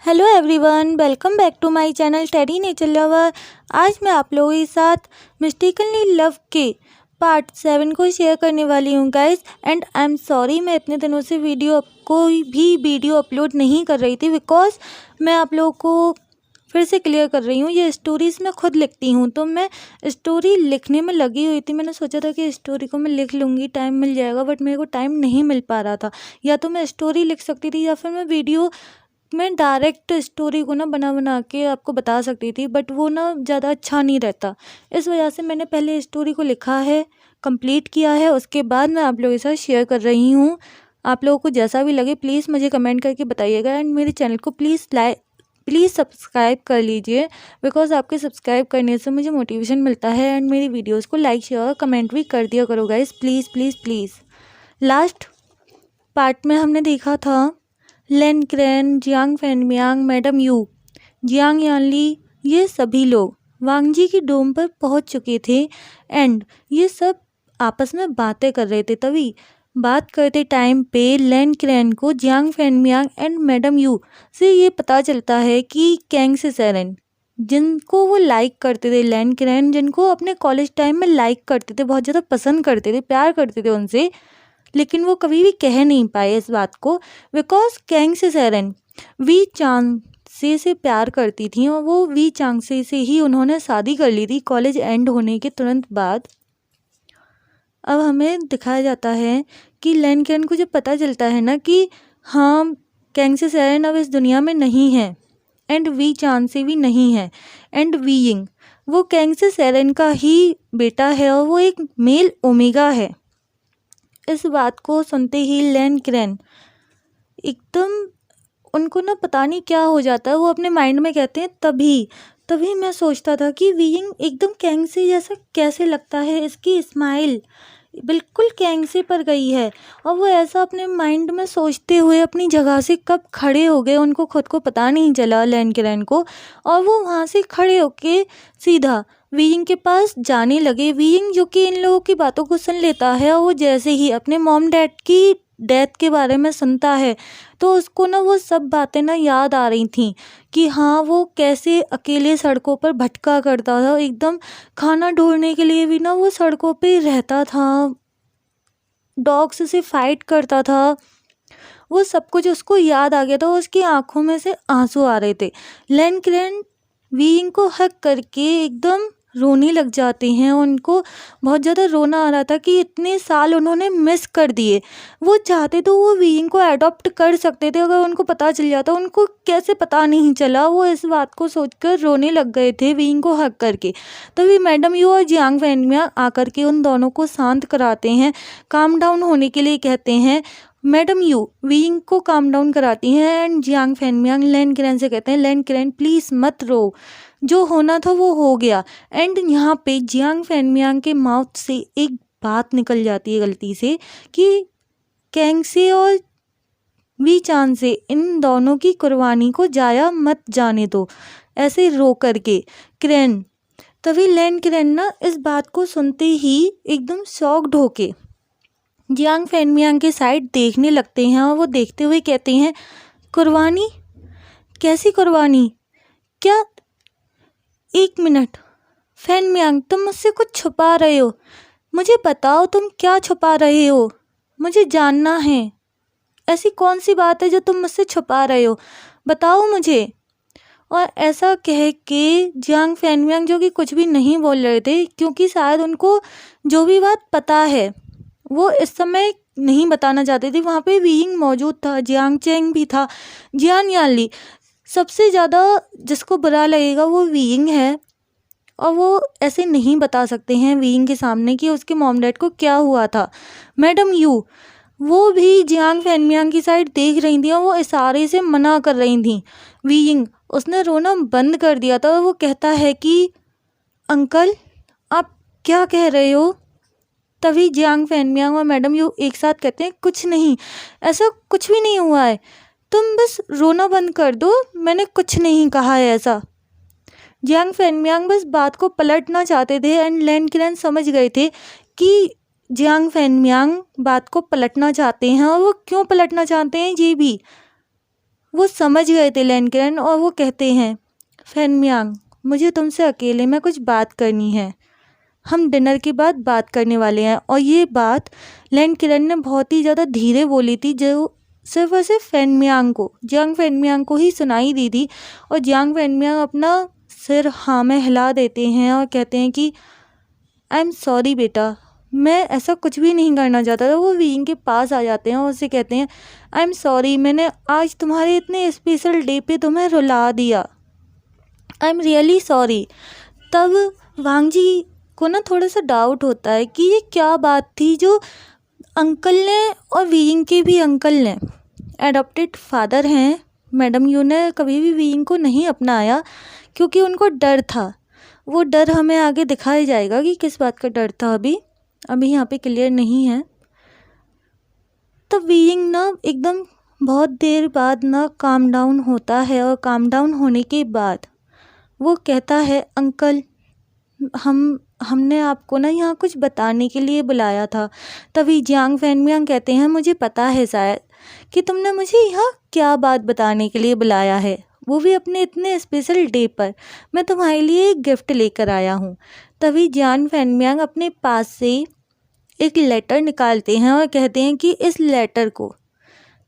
Hello everyone, welcome back to my channel Teddy Nature Lover. आज मैं आप लोगों के साथ मिस्टेकनली लव के पार्ट 7 को शेयर करने वाली हूँ guys. And I am sorry, मैं इतने दिनों से कोई भी वीडियो अपलोड नहीं कर रही थी बिकॉज मैं आप लोगों को फिर से क्लियर कर रही हूँ। ये स्टोरीज़ मैं खुद लिखती हूँ, तो मैं स्टोरी लिखने में लगी हुई थी। मैंने सोचा था कि स्टोरी को मैं लिख लूँगी, टाइम मिल जाएगा, बट मेरे को टाइम नहीं मिल पा रहा था। या तो मैं स्टोरी लिख सकती थी या फिर मैं डायरेक्ट स्टोरी को ना बना बना के आपको बता सकती थी, बट वो ना ज़्यादा अच्छा नहीं रहता। इस वजह से मैंने पहले स्टोरी को लिखा है, कंप्लीट किया है, उसके बाद मैं आप लोगों के साथ शेयर कर रही हूँ। आप लोगों को जैसा भी लगे प्लीज़ मुझे कमेंट करके बताइएगा। एंड मेरे चैनल को प्लीज़ सब्सक्राइब कर लीजिए, बिकॉज आपके सब्सक्राइब करने से मुझे मोटिवेशन मिलता है। एंड मेरी वीडियोज़ को लाइक शेयर और कमेंट भी कर दिया करो guys, please please please. Last part में हमने देखा था Lan Qiren, Jiang Fengmian, madam Yu, Jiang Yanli, ये सभी लोग वांगजी की डोम पर पहुंच चुके थे। एंड ये सब आपस में बातें कर रहे थे। तभी बात करते टाइम पे लेन क्रेन को जियांग फैनमियांग एंड मैडम यू से ये पता चलता है कि कैंग से सेरेन, जिनको वो लाइक करते थे, लेन क्रेन जिनको अपने कॉलेज टाइम में लाइक करते थे, बहुत ज़्यादा पसंद करते थे, प्यार करते थे उनसे, लेकिन वो कभी भी कह नहीं पाए इस बात को बिकॉज कैंग से सेरेन वी चांगसे से प्यार करती थी और वो वी चांगसे से ही उन्होंने शादी कर ली थी कॉलेज एंड होने के तुरंत बाद। अब हमें दिखाया जाता है कि लेन कैन को जब पता चलता है ना कि हाँ कैंग से सेरेन अब इस दुनिया में नहीं है एंड वी चांग से भी नहीं है, एंड वी यिंग वो कैंग से सेरेन का ही बेटा है और वो एक मेल ओमेगा है। इस बात को सुनते ही लेन क्रेन एकदम, उनको ना पता नहीं क्या हो जाता है, वो अपने माइंड में कहते हैं तभी मैं सोचता था कि वीइंग एकदम कैंग से जैसा कैसे लगता है, इसकी स्माइल बिल्कुल कैंग से पर गई है। और वो ऐसा अपने माइंड में सोचते हुए अपनी जगह से कब खड़े हो गए उनको खुद को पता नहीं चला लेन क्रेन को। और वो वहाँ से खड़े होके सीधा वीइंग के पास जाने लगे। वीइंग जो कि इन लोगों की बातों को सुन लेता है और वो जैसे ही अपने मॉम डैड की डेथ के बारे में सुनता है तो उसको ना वो सब बातें ना याद आ रही थी कि हाँ वो कैसे अकेले सड़कों पर भटका करता था, एकदम खाना ढूंढने के लिए भी ना वो सड़कों पे रहता था, डॉग्स से फाइट करता था। वो सब कुछ उसको याद आ गया था, उसकी आंखों में से आंसू आ रहे थे। लेन क्रेन वीइंग को हक करके एकदम रोने लग जाते हैं। उनको बहुत ज़्यादा रोना आ रहा था कि इतने साल उन्होंने मिस कर दिए। वो चाहते तो वो वीइंग को अडॉप्ट कर सकते थे अगर उनको पता चल जाता, उनको कैसे पता नहीं चला। वो इस बात को सोचकर रोने लग गए थे वीइंग को हक करके। तभी मैडम यू और जियांग फैनमियांग आकर के उन दोनों को शांत कराते हैं, काम डाउन होने के लिए कहते हैं। मैडम यू वीइंग को काम डाउन कराती हैं एंड जियांग फैनमियांग लेन क्रेन से कहते हैं लेन क्रेन प्लीज़ मत रो, जो होना था वो हो गया। एंड यहाँ पे जियांग फैनमियांग के माउथ से एक बात निकल जाती है गलती से कि कैंग से और वी चांद से इन दोनों की कुर्बानी को जाया मत जाने दो, ऐसे रो करके क्रेन। तभी लेन क्रेन ना इस बात को सुनते ही एकदम शॉक्ड होके जियांग फैनमियांग के साइड देखने लगते हैं और वो देखते हुए कहते हैं कुर्बानी, कैसी कुर्बानी, क्या, एक मिनट फैनमियांग तुम मुझसे कुछ छुपा रहे हो, मुझे बताओ तुम क्या छुपा रहे हो, मुझे जानना है। ऐसी कौन सी बात है जो तुम मुझसे छुपा रहे हो, बताओ मुझे। और ऐसा कह के जियांग फैनमियांग जो कि कुछ भी नहीं बोल रहे थे क्योंकि शायद उनको जो भी बात पता है वो इस समय नहीं बताना चाहते थे। वहाँ पे वीइंग मौजूद था, जियांग चेंग भी था, जियान यानली, सबसे ज़्यादा जिसको बुरा लगेगा वो वीइंग है। और वो ऐसे नहीं बता सकते हैं वीइंग के सामने कि उसके मॉम डैड को क्या हुआ था। मैडम यू वो भी जियांग फैनमियांग की साइड देख रही थी और वो इशारे से मना कर रही थी। वीइंग उसने रोना बंद कर दिया था और वो कहता है कि अंकल आप क्या कह रहे हो। तभी जियांग फैनमियांग और मैडम यू एक साथ कहते हैं कुछ नहीं, ऐसा कुछ भी नहीं हुआ है, तुम बस रोना बंद कर दो, मैंने कुछ नहीं कहा है ऐसा। जियांग फैनमियांग बस बात को पलटना चाहते थे एंड लेन क्रेन समझ गए थे कि जियांग फैनमियांग बात को पलटना चाहते हैं और वो क्यों पलटना चाहते हैं ये भी वो समझ गए थे लैनकिरन और वो कहते हैं, फैनमियांग मुझे तुमसे अकेले में कुछ बात करनी है, हम डिनर के बाद बात करने वाले हैं। और ये बात लैनकिरन ने बहुत ही ज़्यादा धीरे बोली थी, जो सिर्फ और सिर्फ फैनमियांग को, जियांग फैनमियांग को ही सुनाई दी थी। और जियांग फैनमियांग अपना सिर हाँ में हिला देते हैं और कहते हैं कि आई एम सॉरी बेटा, मैं ऐसा कुछ भी नहीं करना चाहता था। वो वीइंग के पास आ जाते हैं और उससे कहते हैं, आई एम सॉरी, मैंने आज तुम्हारे इतने स्पेशल डे पे तुम्हें रुला दिया, आई एम रियली सॉरी। तब वांग जी को ना थोड़ा सा डाउट होता है कि ये क्या बात थी जो अंकल ने, और वीइंग के भी अंकल ने, एडॉप्टेड फादर हैं, मैडम यू ने कभी भी वीइंग को नहीं अपनाया क्योंकि उनको डर था। वो डर हमें आगे दिखाया जाएगा कि किस बात का डर था, अभी यहाँ पे क्लियर नहीं है। तो वीइंग ना एकदम बहुत देर बाद ना काम डाउन होता है, और काम डाउन होने के बाद वो कहता है, अंकल हमने आपको ना यहाँ कुछ बताने के लिए बुलाया था। तभी जियांग फैनमियांग कहते हैं, मुझे पता है शायद कि तुमने मुझे यहाँ क्या बात बताने के लिए बुलाया है, वो भी अपने इतने स्पेशल डे पर। मैं तुम्हारे लिए एक गिफ्ट लेकर आया हूँ। तभी जियांग फैनमियांग अपने पास से एक लेटर निकालते हैं और कहते हैं कि इस लेटर को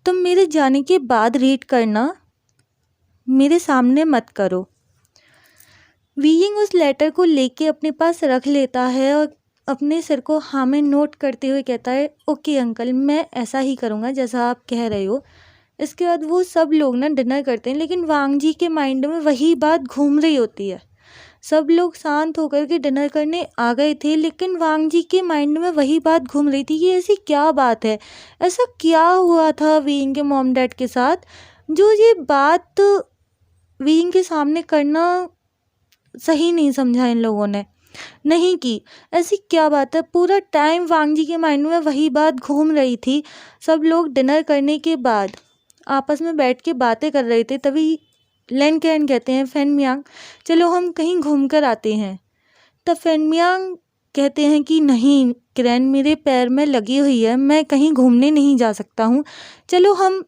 तुम मेरे जाने के बाद रीड करना, मेरे सामने मत करो। वीइंग उस लेटर को लेके अपने पास रख लेता है और अपने सिर को हाँ में नोट करते हुए कहता है, ओके अंकल, मैं ऐसा ही करूँगा जैसा आप कह रहे हो। इसके बाद वो सब लोग ना डिनर करते हैं, लेकिन वांग जी के माइंड में वही बात घूम रही होती है। सब लोग शांत होकर के डिनर करने आ गए थे, लेकिन वांग जी के माइंड में वही बात घूम रही थी कि ऐसी क्या बात है, ऐसा क्या हुआ था वीइंग के मॉम डैड के साथ जो ये बात वीइंग के सामने करना सही नहीं समझा इन लोगों ने, नहीं की। ऐसी क्या बात है, पूरा टाइम वांग जी के माइंड में वही बात घूम रही थी। सब लोग डिनर करने के बाद आपस में बैठ के बातें कर रहे थे। तभी लैनकिरन कहते हैं, फैनमियांग चलो हम कहीं घूम कर आते हैं। तब फैनमियांग कहते हैं कि नहीं किरण, मेरे पैर में लगी हुई है, मैं कहीं घूमने नहीं जा सकता हूँ, चलो हम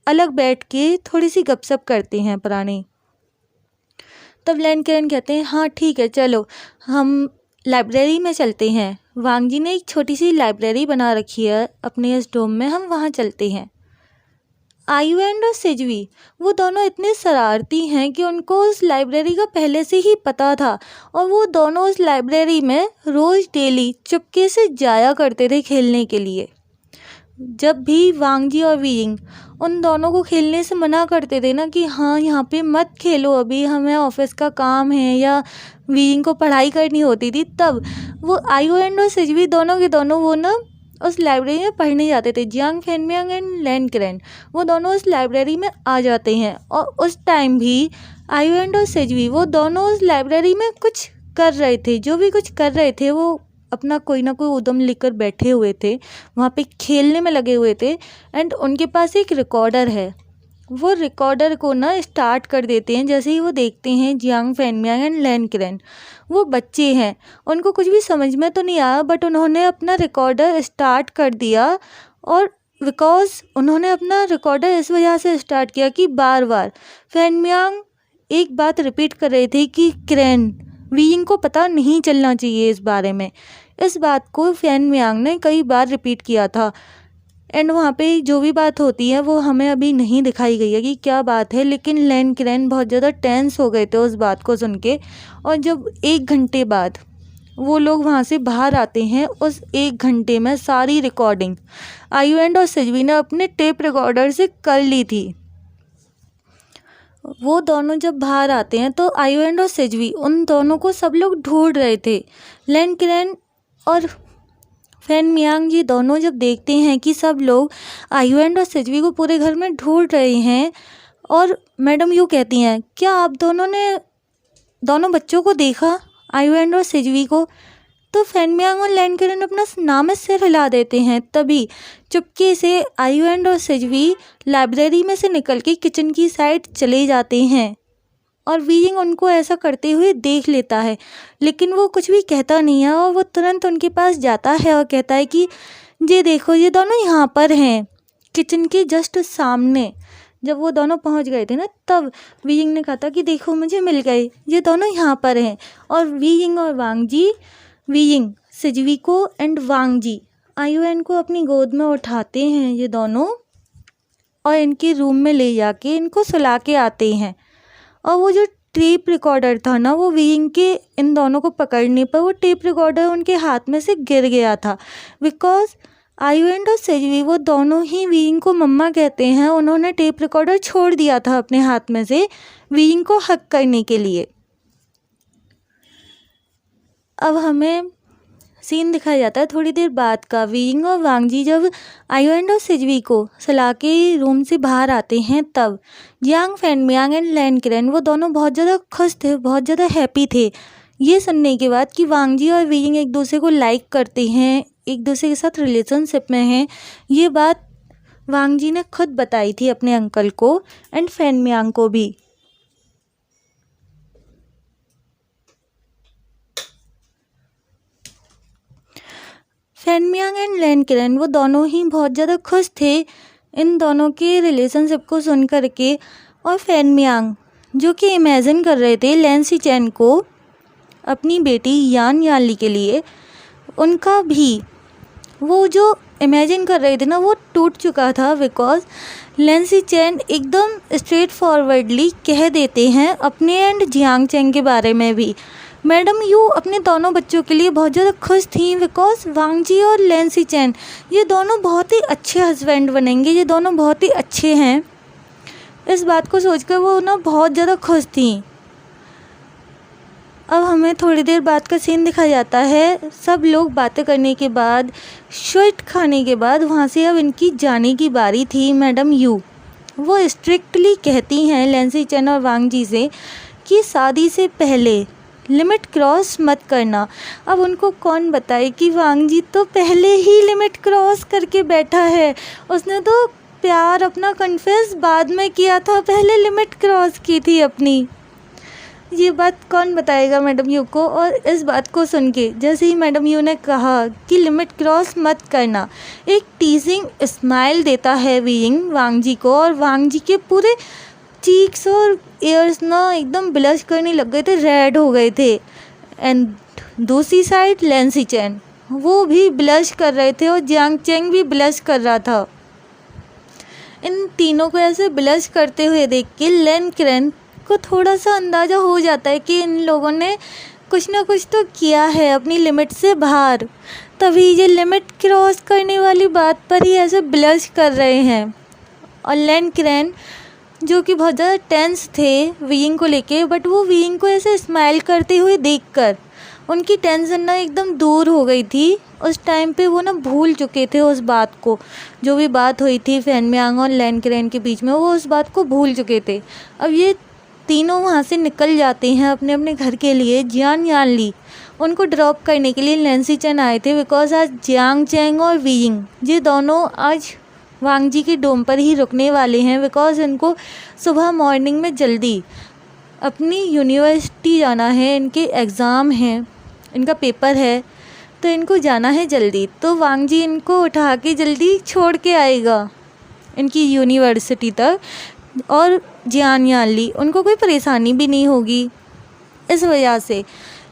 अलग बैठ के थोड़ी सी गपशप करते हैं पुरानी। तब लैनकिरन कहते हैं, हाँ ठीक है, चलो हम लाइब्रेरी में चलते हैं। वांग जी ने एक छोटी सी लाइब्रेरी बना रखी है अपने इस डोम में, हम वहाँ चलते हैं। आयुएंड और सिजवी वो दोनों इतने शरारती हैं कि उनको उस लाइब्रेरी का पहले से ही पता था, और वो दोनों उस लाइब्रेरी में रोज़ डेली चुपके से जाया करते थे खेलने के लिए। जब भी वांग जी और वीइंग उन दोनों को खेलने से मना करते थे ना कि हाँ यहाँ पे मत खेलो, अभी हमें ऑफिस का काम है, या वीइंग को पढ़ाई करनी होती थी, तब वो आयुएंड और सिजवी दोनों के दोनों वो ना उस लाइब्रेरी में पढ़ने जाते थे। जियांग फैनमियांग एंड लैनकिरन वो दोनों उस लाइब्रेरी में आ जाते हैं, और उस टाइम भी आयुएंड और सिजवी वो दोनों उस लाइब्रेरी में कुछ कर रहे थे। जो भी कुछ कर रहे थे वो अपना कोई ना कोई उद्यम लेकर बैठे हुए थे, वहाँ पे खेलने में लगे हुए थे। एंड उनके पास एक रिकॉर्डर है, वो रिकॉर्डर को ना स्टार्ट कर देते हैं जैसे ही वो देखते हैं जियांग फैनमियांग एंड लैनकिरन। वो बच्चे हैं, उनको कुछ भी समझ में तो नहीं आया, बट उन्होंने अपना रिकॉर्डर स्टार्ट कर दिया। और बिकॉज उन्होंने अपना रिकॉर्डर इस वजह से स्टार्ट किया कि बार बार फैनमियांग एक बात रिपीट कर रहे थे कि किरण, वीइंग को पता नहीं चलना चाहिए इस बारे में। इस बात को फैनमियांग ने कई बार रिपीट किया था। एंड वहाँ पे जो भी बात होती है वो हमें अभी नहीं दिखाई गई है कि क्या बात है, लेकिन लैनकिरन बहुत ज़्यादा टेंस हो गए थे उस बात को सुन के। और जब 1 घंटे बाद वो लोग वहाँ से बाहर आते हैं, उस 1 घंटे में सारी रिकॉर्डिंग आयुएंड और सिजवी ने अपने टेप रिकॉर्डर से कर ली थी। वो दोनों जब बाहर आते हैं तो आयुएंड और सिजवी उन दोनों को सब लोग ढूंढ रहे थे। लैनकिरन और फैनमियांग जी दोनों जब देखते हैं कि सब लोग आयुएंड और सिजवी को पूरे घर में ढूंढ रहे हैं, और मैडम यू कहती हैं, क्या आप दोनों ने दोनों बच्चों को देखा, आयुएंड और सिजवी को? तो फैनमियांग और लैनकिरन अपना नाम सिर हिला देते हैं। तभी चुपके से आयुएंड और सिजवी लाइब्रेरी में से निकल के किचन की साइड चले जाते हैं, और वीइंग उनको ऐसा करते हुए देख लेता है, लेकिन वो कुछ भी कहता नहीं है। और वो तुरंत उनके पास जाता है और कहता है कि ये देखो, ये दोनों यहाँ पर हैं, किचन के जस्ट सामने। जब वो दोनों पहुंच गए थे ना, तब वीइंग ने कहा था कि देखो मुझे मिल गए, ये दोनों यहाँ पर हैं। और वीइंग और वांग जी, वीइंग सिजवी को एंड वांग जी आयुएन को अपनी गोद में उठाते हैं ये दोनों, और इनके रूम में ले जाके इनको सुला के आते हैं। और वो जो टेप रिकॉर्डर था ना, वो वीइंग के इन दोनों को पकड़ने पर वो टेप रिकॉर्डर उनके हाथ में से गिर गया था। बिकॉज आयुएन और सेजवी वो दोनों ही वीइंग को मम्मा कहते हैं, उन्होंने टेप रिकॉर्डर छोड़ दिया था अपने हाथ में से वीइंग को हक करने के लिए। अब हमें सीन दिखाया जाता है थोड़ी देर बाद का। वीइंग और वांग जी जब आयुएन और सिजवी को सला के रूम से बाहर आते हैं, तब जियांग फैनमियांग एंड लैन क्रेन वो दोनों बहुत ज़्यादा खुश थे, बहुत ज़्यादा हैप्पी थे ये सुनने के बाद कि वांग जी और वीइंग एक दूसरे को लाइक करते हैं, एक दूसरे के साथ रिलेशनशिप में हैं। ये बात वांग जी ने खुद बताई थी अपने अंकल को एंड फैनमियांग को भी। फैनमियांग एंड लैन क्रेन वो दोनों ही बहुत ज़्यादा खुश थे इन दोनों के रिलेशनशिप को सुन कर के। और फैनमियांग जो कि इमेजिन कर रहे थे लैन सीचेन को अपनी बेटी यान यानली के लिए, उनका भी वो जो इमेजिन कर रहे थे ना वो टूट चुका था। बिकॉज लैन सीचेन एकदम स्ट्रेट फॉरवर्डली कह देते हैं अपने एंड जियांग चैंग के बारे में भी। मैडम यू अपने दोनों बच्चों के लिए बहुत ज़्यादा खुश थी बिकॉज वांग जी और लैन सीचेन ये दोनों बहुत ही अच्छे हस्बैंड बनेंगे, ये दोनों बहुत ही अच्छे हैं। इस बात को सोचकर वो ना बहुत ज़्यादा खुश थी। अब हमें थोड़ी देर बाद का सीन दिखाया जाता है। सब लोग बातें करने के बाद, स्वीट खाने के बाद वहाँ से अब इनकी जाने की बारी थी। मैडम यू वो स्ट्रिक्टली कहती हैं लैन सीचेन और वांग जी से कि शादी से पहले लिमिट क्रॉस मत करना। अब उनको कौन बताए कि वांग जी तो पहले ही लिमिट क्रॉस करके बैठा है, उसने तो प्यार अपना कन्फेस बाद में किया था, पहले लिमिट क्रॉस की थी अपनी। ये बात कौन बताएगा मैडम यू को। और इस बात को सुन के जैसे ही मैडम यू ने कहा कि लिमिट क्रॉस मत करना, एक टीजिंग स्माइल देता है वीइंग वांग जी को, और वांग जी के पूरे चीक्स और ईयर्स ना एकदम ब्लश करने लग गए थे, रेड हो गए थे। एंड दूसरी साइड लैन सीचेन वो भी ब्लश कर रहे थे और जियांग चैंग भी ब्लश कर रहा था। इन तीनों को ऐसे ब्लश करते हुए देख के लैन क्रेन को थोड़ा सा अंदाज़ा हो जाता है कि इन लोगों ने कुछ ना कुछ तो किया है अपनी लिमिट से बाहर, तभी ये लिमिट क्रॉस करने वाली बात पर ही ऐसे ब्लश कर रहे हैं। और लैन क्रेन जो कि बहुत ज़्यादा टेंस थे वीइंग को लेके, बट वो वीइंग को ऐसे स्माइल करते हुए देखकर उनकी टेंशन ना एकदम दूर हो गई थी। उस टाइम पे वो ना भूल चुके थे उस बात को, जो भी बात हुई थी फैनमियांग और लैन क्रेन के बीच में, वो उस बात को भूल चुके थे। अब ये तीनों वहाँ से निकल जाते हैं अपने अपने घर के लिए। जियान यानली उनको ड्रॉप करने के लिए लैन सीचेन आए थे बिकॉज आज जियांग चैंग और वीइंग ये दोनों आज वांग जी के डोम पर ही रुकने वाले हैं। बिकॉज इनको सुबह मॉर्निंग में जल्दी अपनी यूनिवर्सिटी जाना है, इनके एग्ज़ाम हैं, इनका पेपर है, तो इनको जाना है जल्दी। तो वांग जी इनको उठा के जल्दी छोड़ के आएगा इनकी यूनिवर्सिटी तक, और जियान यानली उनको कोई परेशानी भी नहीं होगी। इस वजह से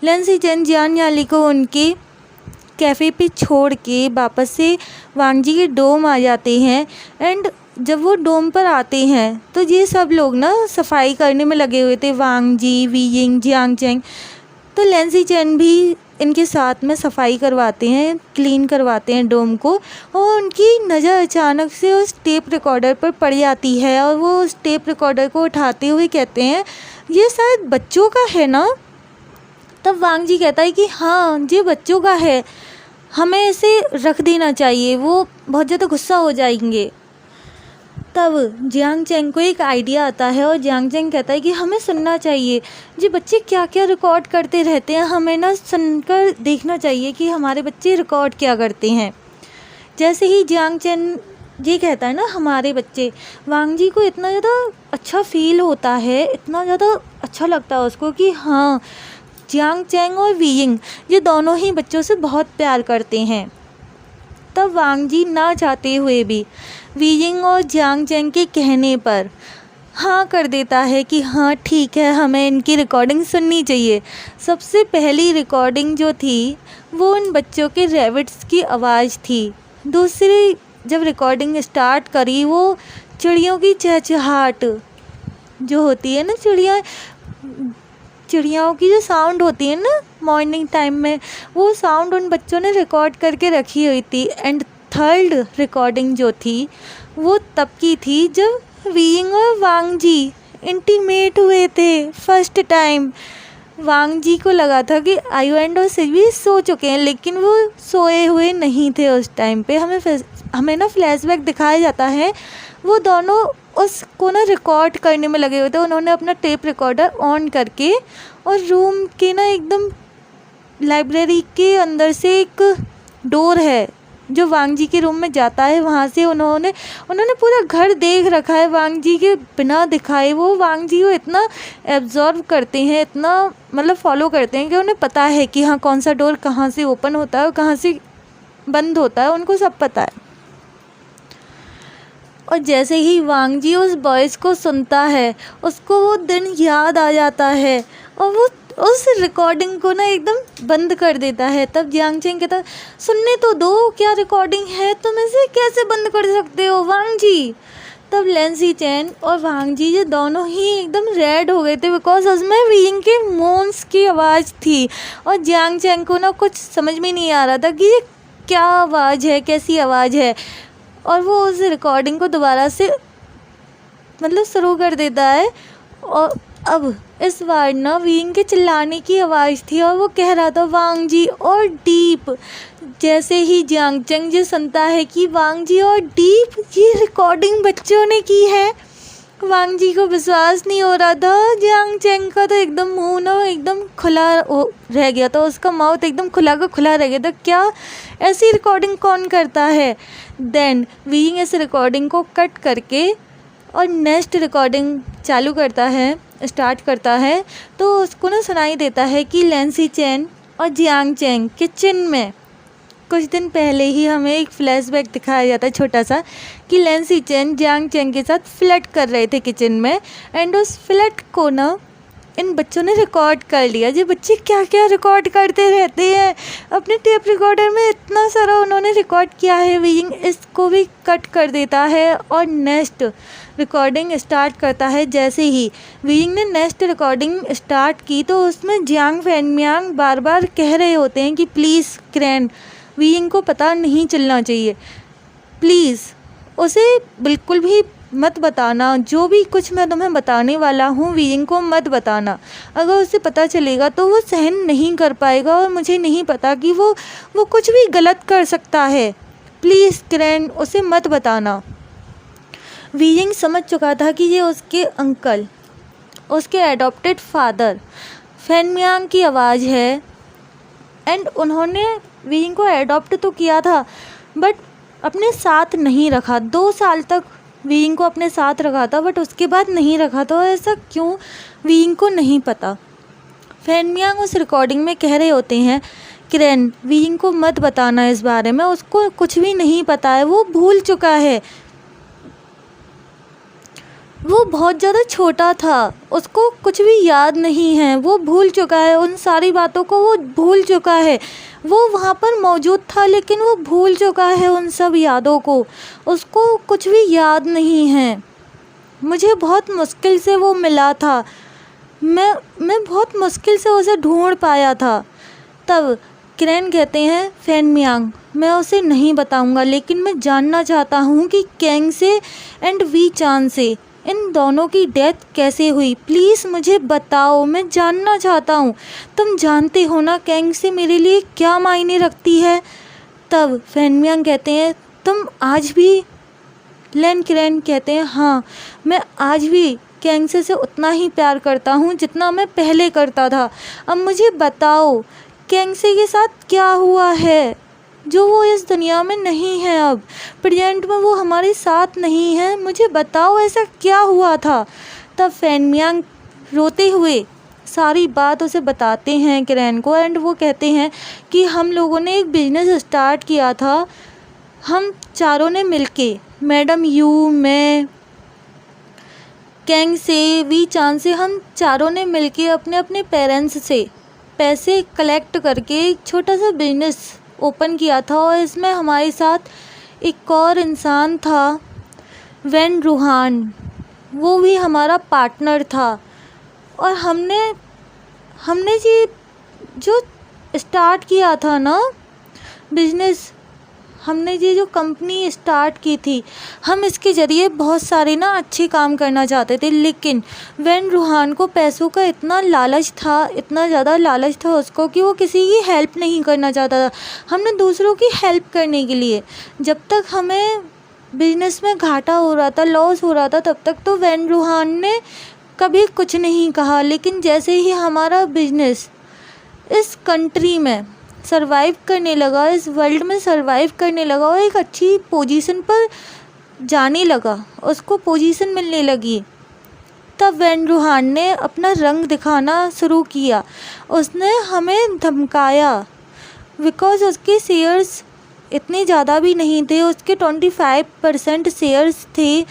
लैन सीचेन जियान यानली को उनके कैफ़े पे छोड़ के वापस से वांग जी के डोम आ जाते हैं। एंड जब वो डोम पर आते हैं तो ये सब लोग ना सफाई करने में लगे हुए थे, वांग जी, वीइंग, जियांग चैंग। तो लैन सीचेन भी इनके साथ में सफाई करवाते हैं, क्लीन करवाते हैं डोम को, और उनकी नज़र अचानक से उस टेप रिकॉर्डर पर पड़ जाती है और वो उस टेप रिकॉर्डर को उठाते हुए कहते हैं ये शायद बच्चों का है ना। तब वांग जी कहता है कि हाँ ये बच्चों का है, हमें इसे रख देना चाहिए, वो बहुत ज़्यादा गुस्सा हो जाएंगे। तब जियांग चैंग को एक आइडिया आता है और जियांग चैंग कहता है कि हमें सुनना चाहिए, ये बच्चे क्या क्या रिकॉर्ड करते रहते हैं, हमें ना सुनकर देखना चाहिए कि हमारे बच्चे रिकॉर्ड क्या करते हैं। जैसे ही जियांग चैंग ये कहता है ना हमारे बच्चे, वांग जी को इतना ज़्यादा अच्छा फील होता है, इतना ज़्यादा अच्छा लगता है उसको कि हाँ जियांग चैंग और वीइंग ये दोनों ही बच्चों से बहुत प्यार करते हैं। तब वांग जी ना चाहते हुए भी वीइंग और जियांग चैंग के कहने पर हाँ कर देता है कि हाँ ठीक है, हमें इनकी रिकॉर्डिंग सुननी चाहिए। सबसे पहली रिकॉर्डिंग जो थी वो उन बच्चों के रैबिट्स की आवाज़ थी। दूसरी जब रिकॉर्डिंग स्टार्ट करी, वो चिड़ियों की चहचहाट जो होती है ना, चिड़ियाओं की जो साउंड होती है ना मॉर्निंग टाइम में, वो साउंड उन बच्चों ने रिकॉर्ड करके रखी हुई थी। एंड थर्ड रिकॉर्डिंग जो थी वो तब की थी जब वीइंग और वांग जी इंटीमेट हुए थे फर्स्ट टाइम। वांग जी को लगा था कि आयु एंड और सिल्वी सो चुके हैं, लेकिन वो सोए हुए नहीं थे उस टाइम पे। हमें ना फ्लैशबैक दिखाया जाता है, वो दोनों उसको ना रिकॉर्ड करने में लगे हुए थे। उन्होंने अपना टेप रिकॉर्डर ऑन करके, और रूम के ना एकदम लाइब्रेरी के अंदर से एक डोर है जो वांग जी के रूम में जाता है, वहाँ से उन्होंने पूरा घर देख रखा है वांग जी के बिना दिखाए। वो वांग जी को इतना एब्जॉर्व करते हैं, इतना मतलब फॉलो करते हैं कि उन्हें पता है कि हाँ कौन सा डोर कहाँ से ओपन होता है और कहाँ से बंद होता है, उनको सब पता है। और जैसे ही वांग जी उस वॉइस को सुनता है, उसको वो दिन याद आ जाता है और वो उस रिकॉर्डिंग को ना एकदम बंद कर देता है। तब जियांग चैंग कहता, सुनने तो दो, क्या रिकॉर्डिंग है, तुम इसे कैसे बंद कर सकते हो वांग जी। तब लैंसी चैन और वांग जी ये दोनों ही एकदम रेड हो गए थे, बिकॉज उसमें वीइंग के मोन्स की आवाज़ थी। और जियांग चैंग को ना कुछ समझ में नहीं आ रहा था कि ये क्या आवाज़ है, कैसी आवाज़ है। और वो उस रिकॉर्डिंग को दोबारा से मतलब शुरू कर देता है। और अब इस बार ना वीइंग के चिल्लाने की आवाज़ थी और वो कह रहा था वांग जी और डीप। जैसे ही जियांग चैंग जी सुनता है कि वांग जी और डीप, ये रिकॉर्डिंग बच्चों ने की है, वांग जी को विश्वास नहीं हो रहा था। जियांग चैंग का तो एकदम मुंह ना एकदम खुला रह गया था, उसका माउथ एकदम खुला का खुला रह गया था, क्या ऐसी रिकॉर्डिंग कौन करता है। देन वीइंग इस रिकॉर्डिंग को कट करके और नेक्स्ट रिकॉर्डिंग स्टार्ट करता है। तो उसको ना सुनाई देता है कि लैंसी चैन और जियांग चैंग किचन में, कुछ दिन पहले ही हमें एक फ्लैशबैक दिखाया जाता है छोटा सा, कि लैंसी चैन जियांग चैंग के साथ फ्लर्ट कर रहे थे किचन में। एंड उस फ्लर्ट को ना इन बच्चों ने रिकॉर्ड कर लिया। ये बच्चे क्या क्या रिकॉर्ड करते रहते हैं अपने टेप रिकॉर्डर में, इतना सारा उन्होंने रिकॉर्ड किया है। वीइंग इसको भी कट कर देता है और नेक्स्ट रिकॉर्डिंग स्टार्ट करता है। जैसे ही वीइंग ने नेक्स्ट रिकॉर्डिंग स्टार्ट की तो उसमें जियांग फैनमियांग बार बार कह रहे होते हैं कि प्लीज़ क्रैन, वीइंग को पता नहीं चलना चाहिए, प्लीज़ उसे बिल्कुल भी मत बताना, जो भी कुछ मैं तुम्हें बताने वाला हूँ वीइंग को मत बताना। अगर उसे पता चलेगा तो वो सहन नहीं कर पाएगा और मुझे नहीं पता कि वो कुछ भी गलत कर सकता है। प्लीज़ क्रैन, उसे मत बताना। वीइंग समझ चुका था कि ये उसके अंकल, उसके एडॉप्टेड फादर फैनमियांग की आवाज़ है। एंड उन्होंने वीइंग को एडॉप्ट तो किया था बट अपने साथ नहीं रखा। 2 साल तक वीइंग को अपने साथ रखा था बट उसके बाद नहीं रखा था। ऐसा क्यों, वीइंग को नहीं पता। फैनमियांग उस रिकॉर्डिंग में कह रहे होते हैं, क्रैन वीइंग को मत बताना इस बारे में, उसको कुछ भी नहीं पता है, वो भूल चुका है, वो बहुत ज़्यादा छोटा था, उसको कुछ भी याद नहीं है, वो भूल चुका है, उन सारी बातों को वो भूल चुका है। वो वहाँ पर मौजूद था लेकिन वो भूल चुका है उन सब यादों को, उसको कुछ भी याद नहीं है। मुझे बहुत मुश्किल से वो मिला था, मैं बहुत मुश्किल से उसे ढूंढ पाया था। तब क्रैन कहते हैं, फैनमियांग मैं उसे नहीं बताऊंगा, लेकिन मैं जानना चाहता हूँ कि कैंग से एंड वी चान से इन दोनों की डेथ कैसे हुई, प्लीज़ मुझे बताओ, मैं जानना चाहता हूँ। तुम जानते हो ना कैंग से मेरे लिए क्या मायने रखती है। तब फैनमियांग कहते हैं, तुम आज भी, लैन क्रैन कहते हैं, हाँ मैं आज भी कैंग से उतना ही प्यार करता हूँ जितना मैं पहले करता था। अब मुझे बताओ कैंग से के साथ क्या हुआ है जो वो इस दुनिया में नहीं है, अब प्रेजेंट में वो हमारे साथ नहीं है, मुझे बताओ ऐसा क्या हुआ था। तब फैनमियांग रोते हुए सारी बात उसे बताते हैं क्रैन को। एंड वो कहते हैं कि हम लोगों ने एक बिजनेस स्टार्ट किया था, हम चारों ने मिलके मैडम यू, मैं, कैंग से, वी चांग से, हम चारों ने मिलके अपने अपने पेरेंट्स से पैसे कलेक्ट करके एक छोटा सा बिजनेस ओपन किया था। और इसमें हमारे साथ एक और इंसान था, वैन रूहान, वो भी हमारा पार्टनर था। और हमने हमने जी जो स्टार्ट किया था ना बिजनेस, हमने ये जो कंपनी स्टार्ट की थी, हम इसके ज़रिए बहुत सारे ना अच्छे काम करना चाहते थे। लेकिन वैन रूहान को पैसों का इतना लालच था, इतना ज़्यादा लालच था उसको, कि वो किसी की हेल्प नहीं करना चाहता था। हमने दूसरों की हेल्प करने के लिए, जब तक हमें बिजनेस में घाटा हो रहा था, लॉस हो रहा था, तब तक तो वैन रूहान ने कभी कुछ नहीं कहा। लेकिन जैसे ही हमारा बिजनेस इस कंट्री में सरवाइव करने लगा, इस वर्ल्ड में सरवाइव करने लगा और एक अच्छी पोजीशन पर जाने लगा, उसको पोजीशन मिलने लगी, तब वैन रूहान ने अपना रंग दिखाना शुरू किया। उसने हमें धमकाया, बिकॉज़ उसके शेयर्स इतने ज़्यादा भी नहीं थे, उसके 25% शेयर्स थे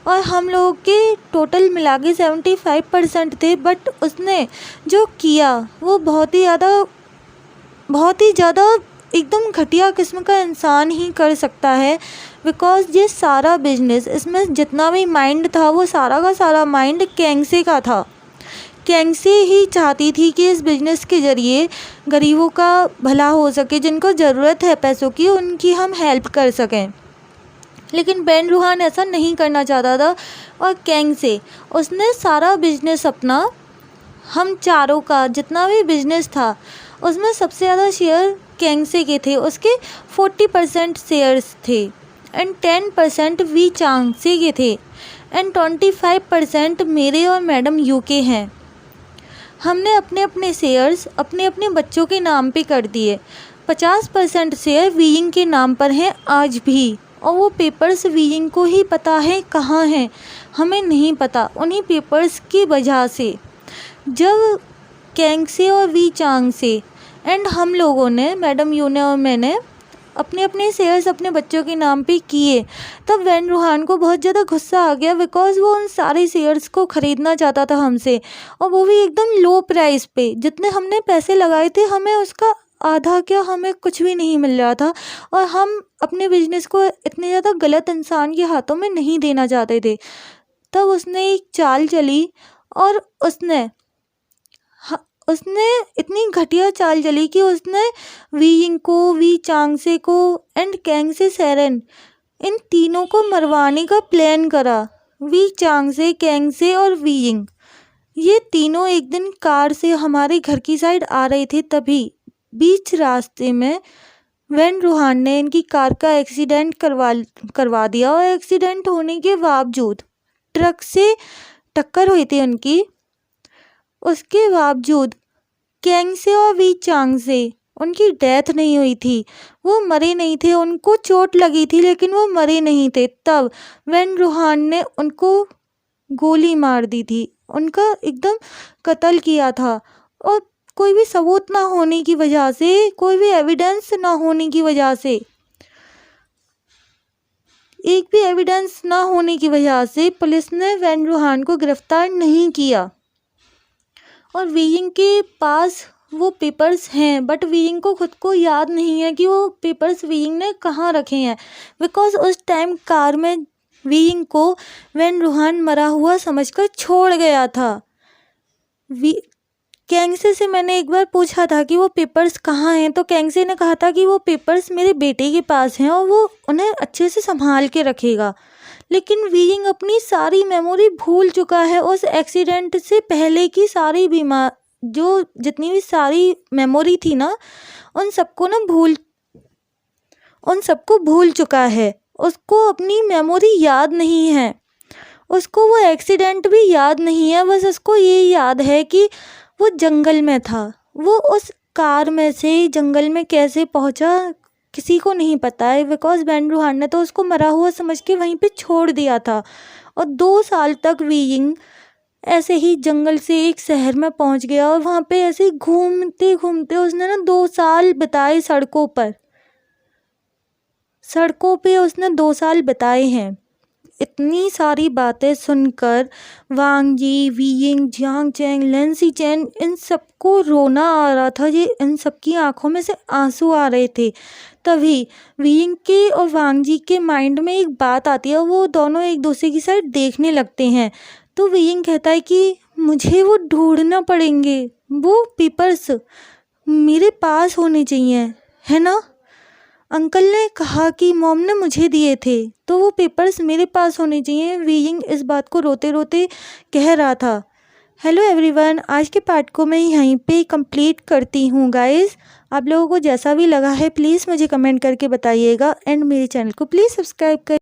और हम लोगों के टोटल मिला के 75% थे। बट उसने जो किया वो बहुत ही ज़्यादा एकदम घटिया किस्म का इंसान ही कर सकता है। बिकॉज़ ये सारा बिजनेस, इसमें जितना भी माइंड था वो सारा का सारा माइंड कैंगसे का था। कैंगसे ही चाहती थी कि इस बिज़नेस के ज़रिए गरीबों का भला हो सके, जिनको ज़रूरत है पैसों की उनकी हम हेल्प कर सकें। लेकिन वैन रूहान ऐसा नहीं करना चाहता था। और कैंगसे, उसने सारा बिजनेस अपना, हम चारों का जितना भी बिजनेस था उसमें सबसे ज़्यादा शेयर कैंगसे के थे, उसके 40% शेयर्स थे एंड 10% वी चांगसे के थे एंड 25% मेरे और मैडम यू के हैं। हमने अपने अपने शेयर्स अपने अपने बच्चों के नाम पे कर दिए। 50% शेयर वीइंग के नाम पर हैं आज भी, और वो पेपर्स वीइंग को ही पता है कहाँ हैं, हमें नहीं पता। उन्हीं पेपर्स की वजह से जब कैंगसे और वी चांगसे एंड हम लोगों ने, मैडम यू ने और मैंने, अपने अपने शेयर्स अपने बच्चों के नाम पे किए, तब वैन रूहान को बहुत ज़्यादा गुस्सा आ गया। बिकॉज़ वो उन सारे शेयर्स को ख़रीदना चाहता था हमसे, और वो भी एकदम लो प्राइस पे। जितने हमने पैसे लगाए थे हमें उसका आधा क्या, हमें कुछ भी नहीं मिल रहा था। और हम अपने बिजनेस को इतने ज़्यादा गलत इंसान के हाथों में नहीं देना चाहते थे। तब उसने एक चाल चली और उसने इतनी घटिया चाल चली कि उसने वीइंग को, वी चांगसे को एंड कैंगसे सेरेन, इन तीनों को मरवाने का प्लान करा। वी चांगसे, कैंगसे और वीइंग, ये तीनों एक दिन कार से हमारे घर की साइड आ रहे थे। तभी बीच रास्ते में वैन रूहान ने इनकी कार का एक्सीडेंट करवा दिया। और एक्सीडेंट होने के बावजूद, ट्रक से टक्कर हुई थी उनकी, उसके बावजूद कैंगसे और वी चांगसे, उनकी डेथ नहीं हुई थी, वो मरे नहीं थे। उनको चोट लगी थी लेकिन वो मरे नहीं थे। तब वैन रूहान ने उनको गोली मार दी थी, उनका एकदम कत्ल किया था। और कोई भी सबूत ना होने की वजह से, कोई भी एविडेंस ना होने की वजह से, एक भी एविडेंस ना होने की वजह से पुलिस ने वैन रूहान को गिरफ्तार नहीं किया। और वीइंग के पास वो पेपर्स हैं, बट वीइंग को खुद को याद नहीं है कि वो पेपर्स वीइंग ने कहाँ रखे हैं। बिकॉज़ उस टाइम कार में वीइंग को वैन रूहान मरा हुआ समझकर छोड़ गया था। कैंगसे से मैंने एक बार पूछा था कि वो पेपर्स कहाँ हैं, तो कैंगसे ने कहा था कि वो पेपर्स मेरे बेटे के पास हैं और वो उन्हें अच्छे से संभाल के रखेगा। लेकिन वीइंग अपनी सारी मेमोरी भूल चुका है। उस एक्सीडेंट से पहले की सारी जो जितनी भी सारी मेमोरी थी ना, उन सबको भूल चुका है। उसको अपनी मेमोरी याद नहीं है, उसको वो एक्सीडेंट भी याद नहीं है। बस उसको ये याद है कि वो जंगल में था। वो उस कार में से जंगल में कैसे पहुंचा किसी को नहीं पता है। बिकॉज़ वैन रूहान ने तो उसको मरा हुआ समझ के वहीं पे छोड़ दिया था। और 2 साल तक वीइंग ऐसे ही जंगल से एक शहर में पहुंच गया और वहाँ पे ऐसे घूमते घूमते उसने ना 2 साल बिताए सड़कों पे उसने 2 साल बिताए हैं। इतनी सारी बातें सुनकर वांग जी, वीइंग, जियांग चैंग, लेंसी चैन इन सबको रोना आ रहा था। ये इन सबकी आंखों में से आंसू आ रहे थे। तभी वीइंग के और वांग जी के माइंड में एक बात आती है। वो दोनों एक दूसरे की साइड देखने लगते हैं। तो वीइंग कहता है कि मुझे वो ढूंढना पड़ेंगे, वो पेपर्स मेरे पास होने चाहिए, है ना। अंकल ने कहा कि मॉम ने मुझे दिए थे, तो वो पेपर्स मेरे पास होने चाहिए। वीइंग इस बात को रोते रोते कह रहा था। हेलो एवरीवन, आज के पार्ट को मैं यहीं पे कंप्लीट करती हूँ गाइस। आप लोगों को जैसा भी लगा है प्लीज़ मुझे कमेंट करके बताइएगा एंड मेरे चैनल को प्लीज़ सब्सक्राइब कर